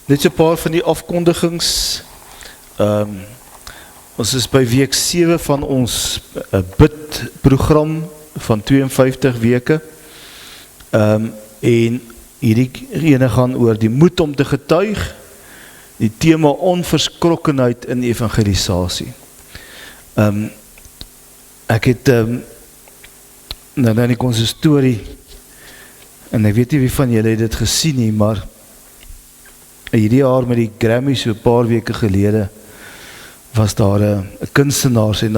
Net so 'n paar van die afkondigings. Ons is by week 7 van ons bidprogram van 52 weke. En hierdie ene gaan oor die moed om te getuig, die tema onverskrokkenheid in evangelisasie. Ek het nou in die konsistorie, en ek weet nie wie van julle het dit gesien nie, maar hierdie jaar met die Grammy so 'n paar weke gelede was daar 'n kunstenaar, sy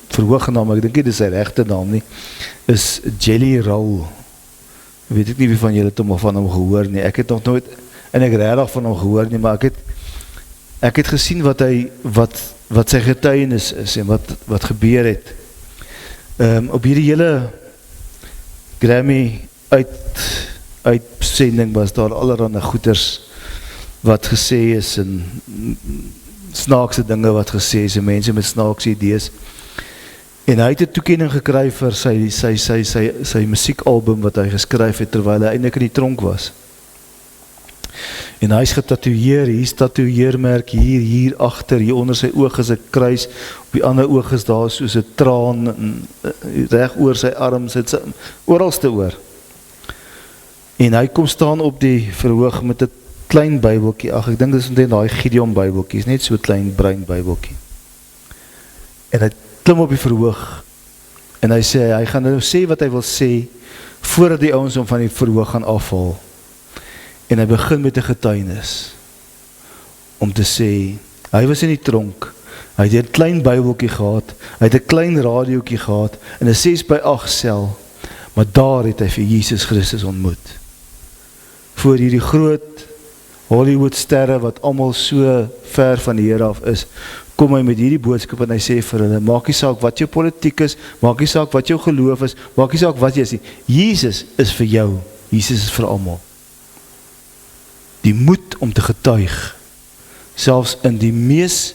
verhoogde naam, ek dink nie dis sy regte naam nie, is Jelly Roll. Weet ek nie wie van julle het van hom gehoor nie. Ek het nog nooit, en ek regtig van hom gehoor nie, maar ek het gesien wat sy getuienis is en wat gebeur het. Op hierdie hele Grammy uitsending was daar allerhande goeters wat gesê is en snaakse dinge wat gesê is en mense met snaakse idees. En hy het 'n toekenning gekry vir sy musiekalbum wat hy geskryf het terwyl hy eintlik in die tronk was. En hy is getatoeëer, hier is tatoeëermerk, hier agter, hier onder sy oog is 'n kruis, op die ander oog is daar soos 'n traan, reg oor sy arm, sit sy oralste oor. En hy kom staan op die verhoog met 'n klein Bybeltjie, ek dink dit is net daai Gideon Bybeltjie, is net so 'n klein bruin Bybeltjie. En hy klim op die verhoog, en hy sê, hy gaan nou sê wat hy wil sê, voordat die ouens hom van die verhoog gaan afhaal. En hy begin met 'n getuienis, om te sê, hy was in die tronk, hy het 'n klein Bybeltjie gehad, hy het 'n klein radiootjie gehad, en 'n 6x8 sel, maar daar het hy vir Jesus Christus ontmoet. Voor hierdie groot Hollywood sterre, wat almal so ver van die Here af is, kom hy met hierdie boodskap en hy sê vir hulle, maak nie saak wat jou politiek is, maak nie saak wat jou geloof is, maak nie saak wat jy is nie, Jesus is vir jou, Jesus is vir almal. Die moed om te getuig, selfs in die mees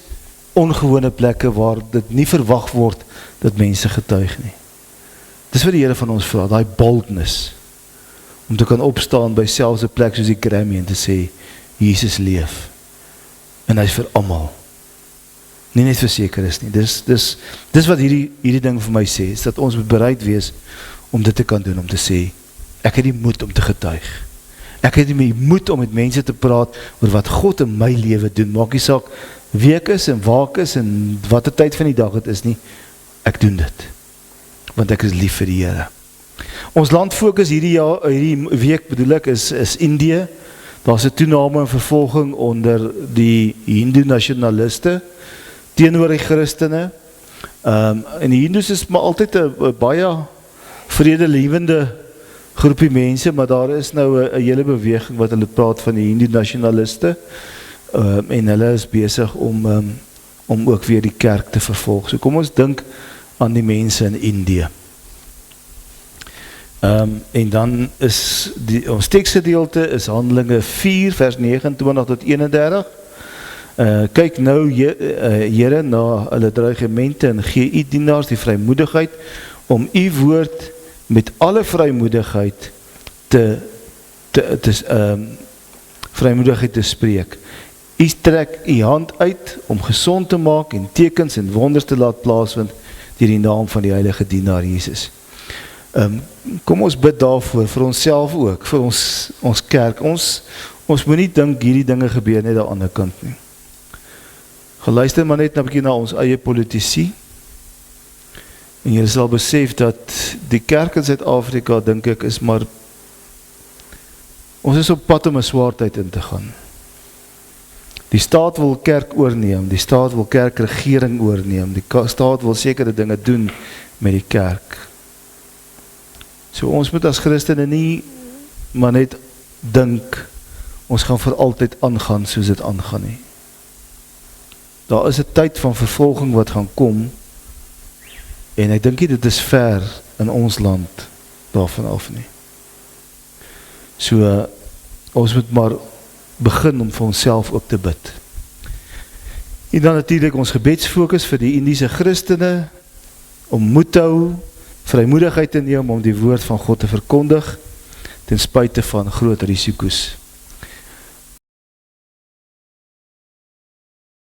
ongewone plekke waar dit nie verwag word dat mense getuig nie. Dis wat die Here van ons vra, daai boldness, om te kan opstaan by selfs 'n plek soos die Grammy en te sê, Jesus leef, en hy is vir almal, nie net vir sekeres nie. Dis wat hierdie ding vir my sê, is dat ons moet bereid wees om dit te kan doen, om te sê, ek het die moed om te getuig. Ek het die moed om met mense te praat oor wat God in my lewe doen. Maak nie saak wie ek is en waar ek is en wat die tyd van die dag het is nie. Ek doen dit, want ek is lief vir die Here. Ons land fokus hierdie week bedoel ek is Indië. Daar's 'n toename en vervolging onder die Hindu nasionaliste teenoor die Christene. En die Hindus is maar altyd 'n baie vredelewende groepie mense, maar daar is nou 'n hele beweging wat hulle praat van die Hindu nasionaliste, en hulle is besig om ook weer die kerk te vervolg. So kom ons dink aan die mense in Indië. En dan is ons teksgedeelte is Handelinge 4 vers 29 tot 31. Kyk nou Here na hulle dreigemente en gee u dienaars die vrymoedigheid om u woord met alle vrymoedigheid vrymoedigheid te spreek. U trek u hand uit om gesond te maak en tekens en wonders te laat plaasvind deur die naam van die heilige dienaar Jesus. Kom ons bid daarvoor, vir onsself ook, vir ons kerk. Ons moet nie dink hierdie dinge gebeur net aan die ander kant nie. Geluister maar net 'n bietjie na ons eie politici. En jy sal besef dat die kerk in Suid-Afrika, dink ek, is maar, ons is op pad om 'n swaar tyd in te gaan. Die staat wil kerk oorneem, die staat wil kerkregering oorneem, die staat wil sekere dinge doen met die kerk. So ons moet as Christene nie maar net dink, ons gaan vir altyd aangaan soos dit aangaan nie. Daar is 'n tyd van vervolging wat gaan kom, en ek dink nie dit is ver in ons land daarvan af nie. So, ons moet maar begin om vir onsself ook te bid. En dan natuurlik ons gebedsfokus vir die Indiese Christene, om moed te hou, vrymoedigheid te neem om die woord van God te verkondig, ten spyte van groot risiko's.